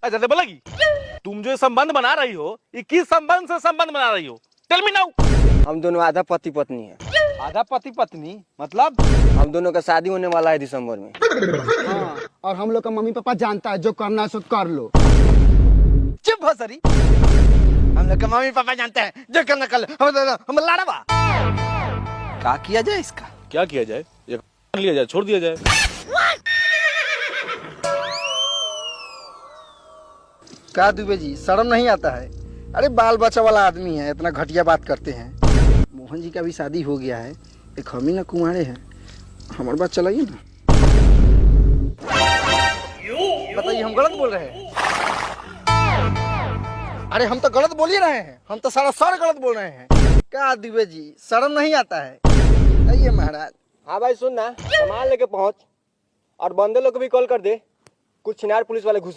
अच्छा तो बोलेगी तुम जो संबंध बना रही हो ये किस संबंध से संबंध बना रही हो? Tell me now. हम दोनों आधा पति पत्नी है। आधा पति पत्नी मतलब? हम दोनों का शादी होने वाला है दिसंबर में। हाँ, और हम लोग का मम्मी पापा जानता है जो करना है सो कर लो। चुप हो सरी, हम लोग का मम्मी पापा जानते हैं जो करना कर लो। हम लड़वा क्या किया जाए इसका? क्या किया जाए? ये लिया जाए, छोड़ दिया जाए। क्या दुबे जी, शर्म नहीं आता है? अरे बाल बच्चा वाला आदमी है, इतना घटिया बात करते हैं। मोहन जी का भी शादी हो गया है, एक हम ही ना कुंवारे हैं। हमारी बात चलाइए ना। बताइए हम गलत बोल रहे हैं? अरे हम तो गलत बोल ही रहे हैं, हम तो सारा गलत बोल रहे हैं। क्या दुबे जी, शर्म नहीं आता है? आइए महाराज। हाँ भाई सुन ना, सामान लेके पहुंच और बंदे लोग को भी कॉल कर दे, कुछ छिनार पुलिस वाले घुस